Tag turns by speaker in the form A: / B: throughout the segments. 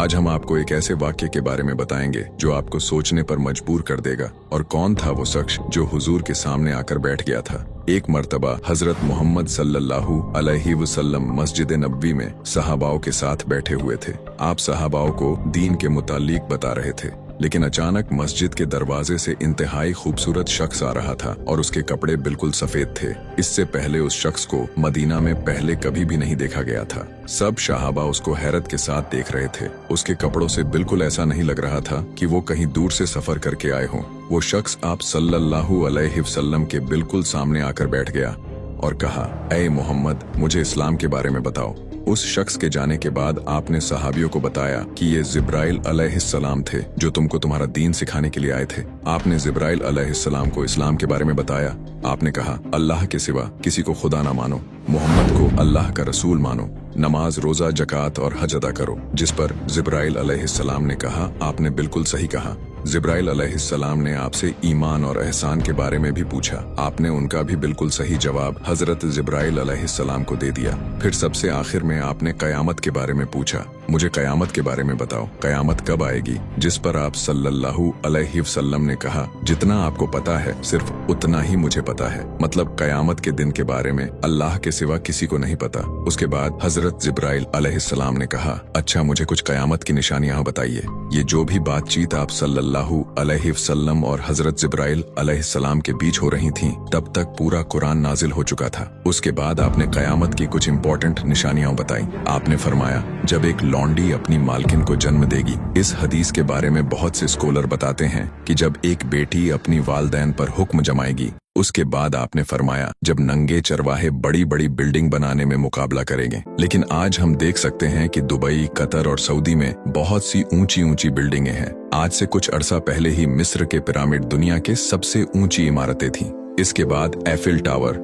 A: आज हम आपको एक ऐसे वाक्य के बारे में बताएंगे जो आपको सोचने पर मजबूर कर देगा। और कौन था वो शख्स जो हुजूर के सामने आकर बैठ गया था। एक मर्तबा हजरत मोहम्मद सल्लल्लाहु अलैहि वसल्लम मस्जिद नबवी में सहाबाओं के साथ बैठे हुए थे। आप सहाबाओं को दीन के मुतालिक बता रहे थे, लेकिन अचानक मस्जिद के दरवाजे से इंतहाई खूबसूरत शख्स आ रहा था और उसके कपड़े बिल्कुल सफेद थे। इससे पहले उस शख्स को मदीना में पहले कभी भी नहीं देखा गया था। सब सहाबा उसको हैरत के साथ देख रहे थे। उसके कपड़ों से बिल्कुल ऐसा नहीं लग रहा था कि वो कहीं दूर से सफर करके आए हों। वो शख्स आप सल्लल्लाहु अलैहि वसल्लम के बिल्कुल सामने आकर बैठ गया और कहा, ऐ मोहम्मद, मुझे इस्लाम के बारे में बताओ। उस शख्स के जाने के बाद आपने सहाबियों को बताया कि ये जिब्राइल अलैहिस्सलाम थे जो तुमको तुम्हारा दीन सिखाने के लिए आए थे। आपने जिब्राइल अलैहिस्सलाम को इस्लाम के बारे में बताया। आपने कहा, अल्लाह के सिवा किसी को खुदा ना मानो, मोहम्मद को अल्लाह का रसूल मानो, नमाज, रोजा, जकात और हज अदा करो। जिस पर जिब्राइल अलैहिस्सलाम ने कहा, आपने बिल्कुल सही कहा। जिब्राइल अलैहिस्सलाम ने आपसे ईमान और एहसान के बारे में भी पूछा। आपने उनका भी बिल्कुल सही जवाब हजरत जिब्राइल अलैहिस्सलाम को दे दिया। फिर सबसे आखिर में आपने कयामत के बारे में पूछा। मुझे कयामत के बारे में बताओ, कयामत कब आएगी? जिस पर आप सल्लल्लाहु अलैहि वसल्लम ने कहा, जितना आपको पता है सिर्फ उतना ही मुझे पता है। मतलब कयामत के दिन के बारे में अल्लाह के सिवा किसी को नहीं पता। उसके बाद हजरत जिब्राइल अलैहिस्सलाम ने कहा, अच्छा, मुझे कुछ कयामत की निशानियां बताइए। ये जो भी बातचीत आप सल्लल्लाहु अलैहि वसल्लम और हजरत जिब्राइल अलैहिस्सलाम के बीच हो रही थी, तब तक पूरा कुरान नाजिल हो चुका था। उसके बाद आपने कयामत की कुछ इम्पोर्टेंट निशानियां बताई। आपने फरमाया, जब एक लौंडी अपनी मालकिन को जन्म देगी। इस हदीस के बारे में बहुत से स्कॉलर बताते हैं कि जब एक बेटी अपनी वालदैन पर हुक्म जमाएगी। उसके बाद आपने फरमाया, जब नंगे चरवाहे बड़ी बड़ी बिल्डिंग बनाने में मुकाबला करेंगे। लेकिन आज हम देख सकते हैं कि दुबई, कतर और सऊदी में बहुत सी ऊंची ऊंची बिल्डिंगें हैं। आज से कुछ अरसा पहले ही मिस्र के पिरामिड दुनिया के सबसे ऊंची इमारतें थीं। इसके बाद Eiffel tower,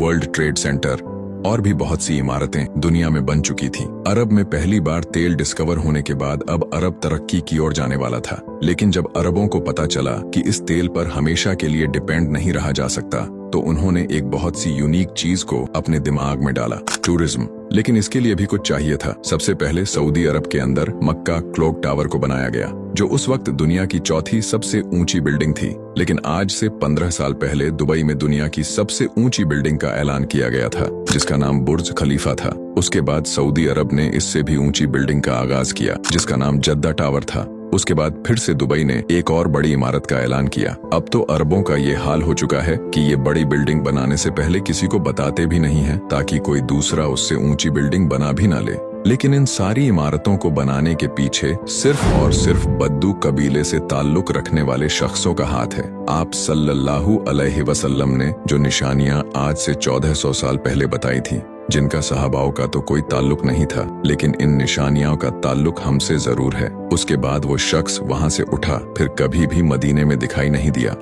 A: world trade centre और भी बहुत सी इमारतें दुनिया में बन चुकी थीं। अरब में पहली बार तेल डिस्कवर होने के बाद अब अरब तरक्की की ओर जाने वाला था। लेकिन जब अरबों को पता चला कि इस तेल पर हमेशा के लिए डिपेंड नहीं रहा जा सकता, तो उन्होंने एक बहुत सी यूनिक चीज को अपने दिमाग में डाला, टूरिज्म। लेकिन इसके लिए भी कुछ चाहिए था। सबसे पहले सऊदी अरब के अंदर मक्का क्लॉक टावर को बनाया गया, जो उस वक्त दुनिया की चौथी सबसे ऊंची बिल्डिंग थी। लेकिन आज से 15 साल पहले दुबई में दुनिया की सबसे ऊंची बिल्डिंग का ऐलान किया गया था, जिसका नाम बुर्ज खलीफा था। उसके बाद सऊदी अरब ने इससे भी ऊंची बिल्डिंग का आगाज किया, जिसका नाम जद्दा टावर था। उसके बाद फिर से दुबई ने एक और बड़ी इमारत का ऐलान किया। अब तो अरबों का ये हाल हो चुका है कि ये बड़ी बिल्डिंग बनाने से पहले किसी को बताते भी नहीं हैं, ताकि कोई दूसरा उससे ऊंची बिल्डिंग बना भी ना ले। लेकिन इन सारी इमारतों को बनाने के पीछे सिर्फ और सिर्फ बद्दू कबीले से ताल्लुक रखने वाले शख्सों का हाथ है। आप सल्लल्लाहु अलैहि वसल्लम ने जो निशानियां आज से 1400 साल पहले बताई थी, जिनका सहाबाओं का तो कोई ताल्लुक नहीं था, लेकिन इन निशानियों का ताल्लुक हमसे जरूर है। उसके बाद वो शख्स वहां से उठा, फिर कभी भी मदीने में दिखाई नहीं दिया।